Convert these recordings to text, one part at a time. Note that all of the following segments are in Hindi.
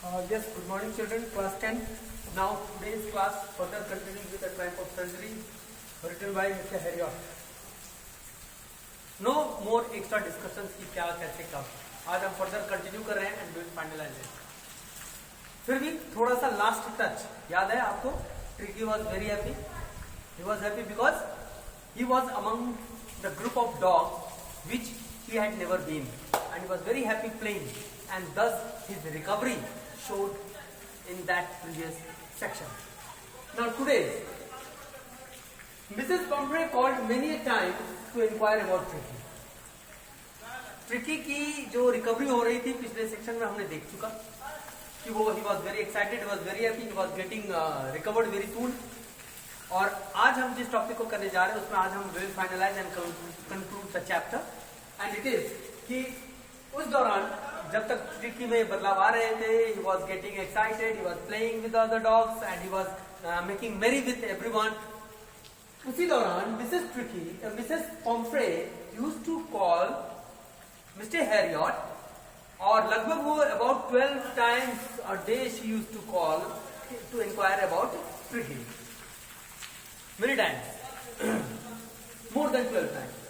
Yes, good morning children, class 10. Now today's class further continuing with the type of surgery written by Mr. Harriot. No more extra discussions की क्या कैसे कब. आज हम further continue कर रहे हैं and will finalize it. फिर भी थोड़ा सा last touch याद है आपको? Tricky was very happy. He was happy because he was among the group of dogs which he had never been, and he was very happy playing, and thus his recovery showed in that previous section. Now today, Mrs. Pumphrey called many a time to inquire about Tricky. Tricky की जो रिकवरी हो रही थी पिछले सेक्शन में हमने देख चुका कि वो he was very excited, he was very happy, he was getting recovered very soon. और आज हम जिस टॉपिक को करने जा रहे हैं उसमें आज हम will finalize and conclude the chapter, and it is कि उस दौरान जब तक ट्रिकी में बदलाव आ रहे थे, he was getting excited, he was playing with other dogs and he was making merry with everyone. उसी दौरान Mrs. Pumphrey used to call Mr. Harriot, और लगभग वो about 12 times a day she used to call to inquire about Tricky. Many times, more than 12 times.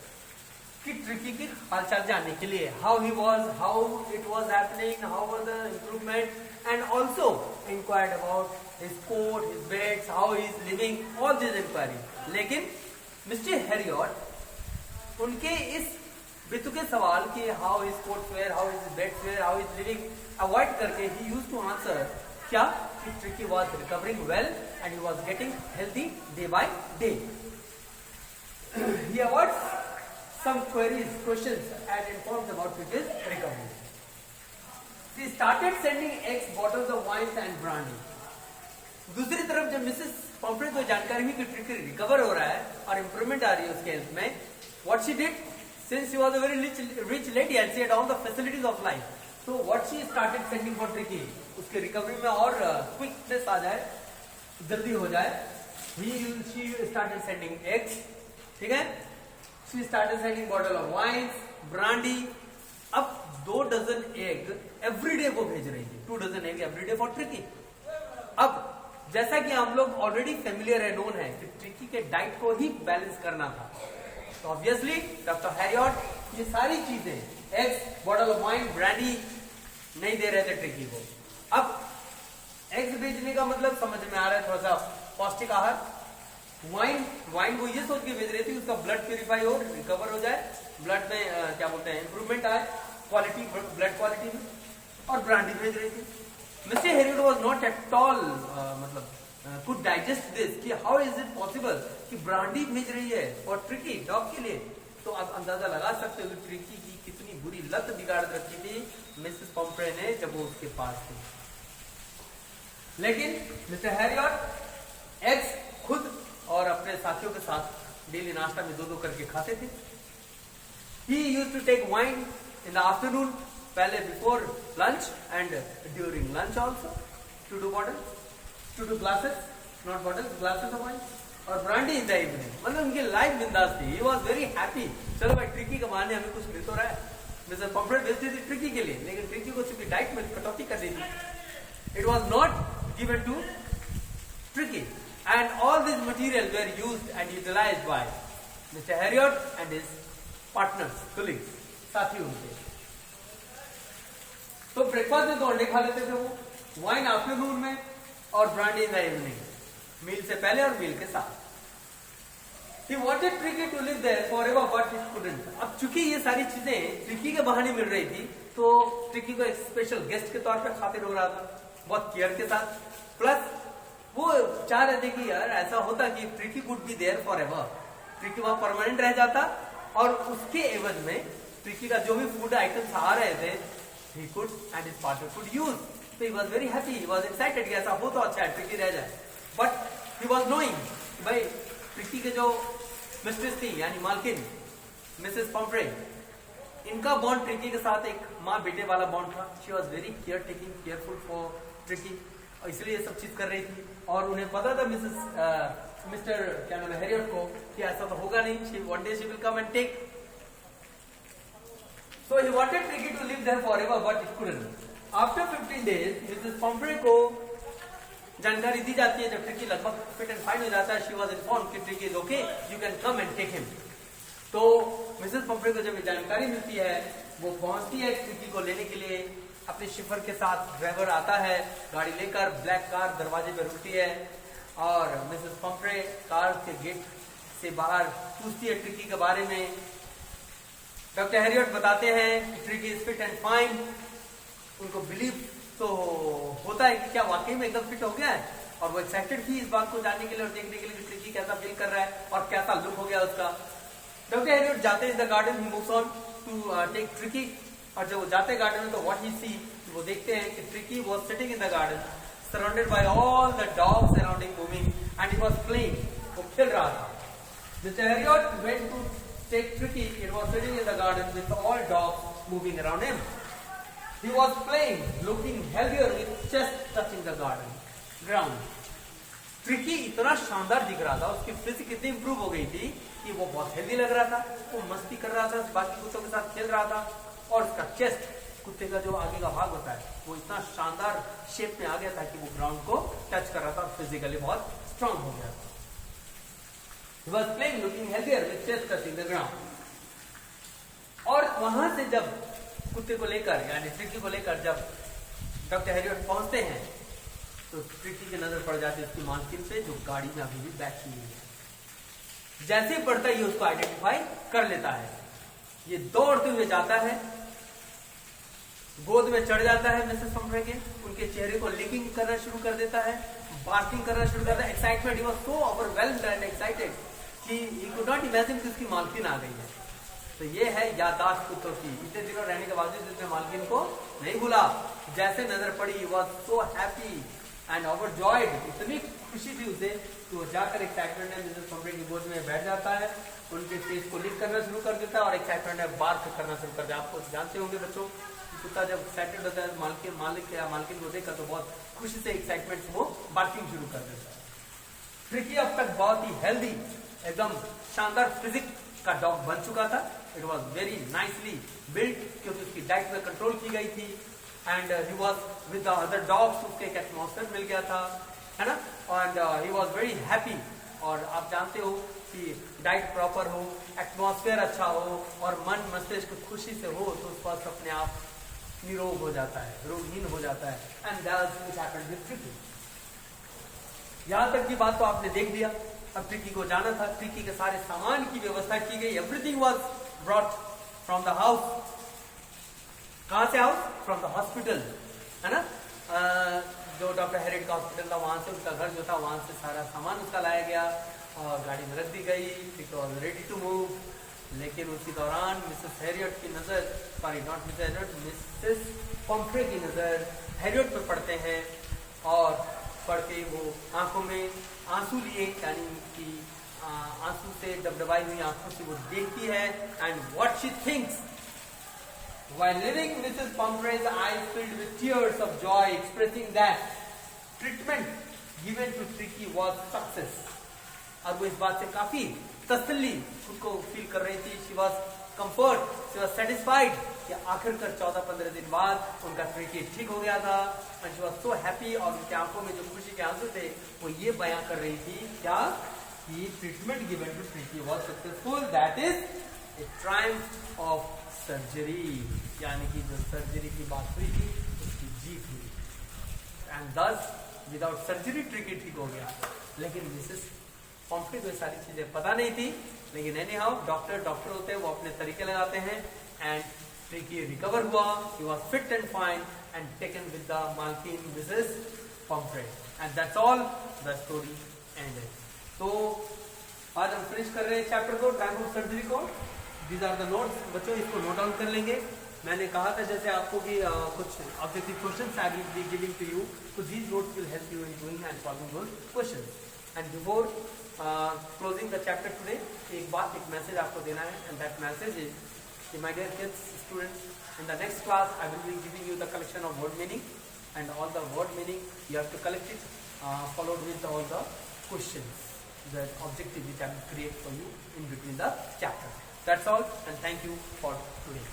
कि ट्रिकी की हालचाल जानने के लिए how he was, how it was happening, how was the improvement, and also inquired about his coat, his beds, how he is living, all these inquiry. लेकिन Mr. Harriot उनके इस बेतुके सवाल कि how his coat were, how his beds were, how he is living avoid करके he used to answer क्या कि Tricky was recovering well and he was getting healthy day by day. He avoids some questions and informs about Tricky's recovery. She started sending eggs, bottles of wine and brandy. दूसरी तरफ जब मिसेस पम्फ्रे को जानकारी हुई कि ट्रिकी रिकवर हो रहा है और इम्प्रूवमेंट आ रही है उसके हेल्थ में, what she did, since she was a very rich lady and she had all the facilities of life, so what she started sending for Tricky, उसके रिकवरी में और क्विकनेस आ जाए, जल्दी हो जाए, she started sending eggs, ठीक है? She started sending bottle of wines, brandy. अब 2 dozen egg every day वो भेज रही थी, 2 dozen egg every day for Tricky. अब जैसा कि हम लोग ऑलरेडी फेमिलियर है, नोन है कि ट्रिकी के डाइट को ही बैलेंस करना था, तो ऑब्वियसली डॉक्टर हैरियट ये सारी चीजें eggs, bottle of wine, brandy नहीं दे रहे थे ट्रिकी को. अब एग्स भेजने का मतलब समझ में आ रहा है, थोड़ा सा पौष्टिक आहार. वाइन को ये सोच के भेज रही थी उसका ब्लड प्यूरिफाई हो, रिकवर हो जाए, ब्लड में क्या बोलते हैं इंप्रूवमेंट आए क्वालिटी, ब्लड क्वालिटी में, और ब्रांडी भेज रही थी. Mister Harriet was not at all मतलब कुड डाइजेस्ट दिस कि हाउ इज इट पॉसिबल कि ब्रांडी भेज रही है और ट्रिकी डॉग के लिए. तो आप अंदाजा लगा सकते हो कि ट्रिकी की कितनी बुरी लत बिगाड़ रखी थी मिसेस पम्फ्रे ने जब वो उसके पास थी. लेकिन मिस्टर हेरियट एग्स खुद और अपने साथियों के साथ डेली नाश्ता में 2-2 करके खाते थे. He used to take wine in the afternoon, पहले before lunch and during lunch also, to do glasses, not bottles, glasses of wine, और brandy in the evening. मतलब उनकी लाइफ बिंदास थी. He was very happy. चलो भाई ट्रिकी के बहाने हमें कुछ मिल तो रहा है. मिस्टर पम्फ्रे भेजती थी ट्रिकी के लिए, लेकिन ट्रिकी को चूंकि डाइट में कटौती कर दी थी, it was not given to Tricky. And all these materials were used and utilized by Mr. Harriot and his partners, colleagues, साथी उनके. तो ब्रेकफास्ट में तो अंडे खा लेते थे वो, वाइन आफ्टरनून में और ब्रांडी इन द इवनिंग, मील से पहले और मील के साथ. He wanted Tricky to live there forever, but he couldn't. अब चूंकि ये सारी चीजें ट्रिकी के बहाने मिल रही थी, तो ट्रिकी को एक स्पेशल गेस्ट के तौर पर खातिर हो रहा था, बहुत केयर के साथ. प्लस वो चाह रहे थे कि यार ऐसा होता कि Tricki would be there for ever, Tricki वहां परमानेंट रह जाता, और उसके एवज में ट्रिकी का जो भी फूड आइटम्स आ रहे थे he could and his partner could use. तो he was very happy, he was excited कि ऐसा हो तो अच्छा है, ट्रिकी रह जाए. बट ही वाज नोइंग भाई ट्रिकी के जो मिस्ट्रेस थी यानी मालकिन मिसेस पम्फ्रे, इनका बॉन्ड ट्रिकी के साथ एक माँ बेटे वाला बॉन्ड था. She was very careful for Tricky, इसलिए सब चीज कर रही थी. और उन्हें पता था मिस्टर क्या नाम है हैरियट को कि ऐसा तो होगा नहीं, one day she will come and take. So he wanted Tricky to live there forever, but it couldn't. After 15 days Mrs Pumphrey को जानकारी दी जाती है, जब ट्रिकी लगभग फिट एंड फाइन हो जाता है, शी वाज इन्फॉर्म्ड कि Tricki is okay, you can come and take him. तो मिसेस पॉम्फ्रे को जब ये जानकारी मिलती है, वो पहुंचती है ट्रिकी को लेने के लिए, अपने शिफर के साथ ड्राइवर आता है गाड़ी लेकर, ब्लैक कार दरवाजे पे रुकती है और मिसेस पॉम्फ्रे कार के गेट से बाहर पूछती है ट्रिकी के बारे में। डॉक्टर हैरियट बताते हैं कि Tricki is fit and fine. उनको बिलीव तो होता है कि क्या वाकई में एकदम फिट हो गया है, और वो एक्साइटेड थी इस बात को जानने के लिए और देखने के लिए कि ट्रिकी कैसा फील कर रहा है और कैसा लुक हो गया उसका। डॉक्टर हैरियट जाते हैं the garden, he moves on to take Tricki, और जब वो जाते हैं गार्डन में तो व्हाट ही सी, वो देखते हैं कि Tricki was sitting in the garden surrounded by all the dogs arounding moving and he was playing, वो खेल रहा था। Mr Herriot went to take Tricki, it was sitting in the garden with all dogs moving around him. He was playing, looking healthier with chest touching the ground. Tricky इतना शानदार दिख रहा था, उसकी फिजिक इतनी इंप्रूव हो गई थी कि वो बहुत हेल्दी लग रहा था, वो मस्ती कर रहा था, बाकी कुत्तों के साथ खेल रहा था, और उसका चेस्ट, कुत्ते का जो आगे का भाग होता है, वो इतना शानदार शेप में आ गया था कि वो ग्राउंड को टच कर रहा था और फिजिकली बहुत स्ट्रांग हो गया था। He was playing, looking healthier with chest touching the ground. और वहां से जब कुत्ते को लेकर यानी ट्रिकी को लेकर जब डॉक्टर हैरियट पहुंचते हैं, तो ट्रिकी की नजर पड़ जाती है उसकी मालकिन पे, जो गाड़ी में अभी भी बैठी हुई है। जैसे ही पड़ता है ये उसको आइडेंटिफाई कर लेता है, ये दौड़ते हुए जाता है, गोद में चढ़ जाता है मिसेस पॉम्फ्रे के, उनके चेहरे को लिकिंग करना शुरू कर देता है, बार्किंग करना शुरू करता है। Excitement, he was so overwhelmed and excited कि ही कुड नॉट इमेजिन कि उसकी मालकिन आ गई है। तो ये है याददाश्त कुत्तों की, इतने दिनों रहने के बावजूद उसने मालकिन को नहीं भूला। जैसे नजर पड़ी, he was so happy and overjoyed, इतनी खुशी थी उसे कि वो जाकर एक्साइटमेंट में मिसेस पॉम्फ्रे की गोद में बैठ जाता है, उनके फेस को लिक करना शुरू कर देता है और एक्साइटमेंट में बार्क करना शुरू कर देता है। आपको जानते होंगे बच्चों, कुत्ता जब एक्साइटेड होता है मालकिन को देखकर तो बहुत खुशी से एक्साइटमेंट से वो बार्किंग शुरू कर देता है। ट्रिकी अब तक बहुत ही हेल्दी, एकदम शानदार फिजिक का डॉग बन चुका था। It was very nicely built, क्योंकि उसकी डाइट में कंट्रोल की गई थी, and he was with the other dogs, उसके एक एटमॉस्फेयर मिल गया था, है ना, and he was very happy. और आप जानते हो कि डाइट प्रॉपर हो, एटमॉस्फेयर अच्छा हो और मन मस्तिष्क खुशी से हो तो उस पर अपने आप निरोग हो जाता है, रोगहीन हो जाता है। And that's what happened with tricky. यहां तक की बात तो आपने देख लिया। अब ट्रिकी को जाना था, ट्रिकी के सारे सामान की व्यवस्था की गई, everything was brought from the house. कहां से हाउस? फ्रॉम द हॉस्पिटल, है ना, जो डॉक्टर हैरियट का हॉस्पिटल था वहां से उसका घर जो था वहां से सारा सामान उसका लाया गया और गाड़ी में रख दी गई, Tricki was ready to move. लेकिन उसी दौरान मिसेस हैरियट की नजर, sorry not Mrs Herriot, Mrs Pumphrey की नजर हैरियट पे पड़ते हैं और पढ़ के वो आंखों में आंसू लिए, यानी कि आंसू से डबडबाई हुई आंखों से वो देखती है। And what she thinks while living, Mrs. Pomfrey's eyes filled with tears of joy, expressing that treatment given to Tricky was success. और वो इस बात से काफी तसल्ली खुद को फील कर रही थी। She was comfort, she was satisfied कि आखिरकार 14-15 दिन बाद उनका ट्रिकी ठीक हो गया था। And she was so happy, और उनकी आंखों में जो खुशी के आंसू थे वो ये बयां कर रही थी क्या, कि treatment given to Tricki was successful, that is a triumph of surgery, यानी कि जो सर्जरी की बात हुई थी उसकी जीत हुई। एंड दस विदाउट सर्जरी ट्रिकी ठीक हो गया। लेकिन मिसेस पॉम्फ्रे को ये सारी चीजें पता नहीं थी, लेकिन एनी हाउ डॉक्टर होते हैं, वो अपने तरीके लगाते हैं एंड ट्रिकी रिकवर हुआ, he was fit and fine and taken with the मालकिन Mrs Pumphrey, and that's all the story ended. तो आज हम फिनिश कर रहे हैं चैप्टर को, टाइम ऑफ सर्जरी को। दीज आर द नोट्स, बच्चों इसको नोट डाउन कर लेंगे। मैंने कहा था जैसे आपको कि कुछ objective questions I will be giving to you, so these notes will help you in doing and solving those questions. And before closing the chapter today, एक बात, एक मैसेज आपको देना है, and that message is, my dear kids, students, in the next class I will be giving you the collection of word meaning, and all the word meaning you have to collect it, followed with all the questions, the objective which I will create for you in between the chapter. That's all, and thank you for today.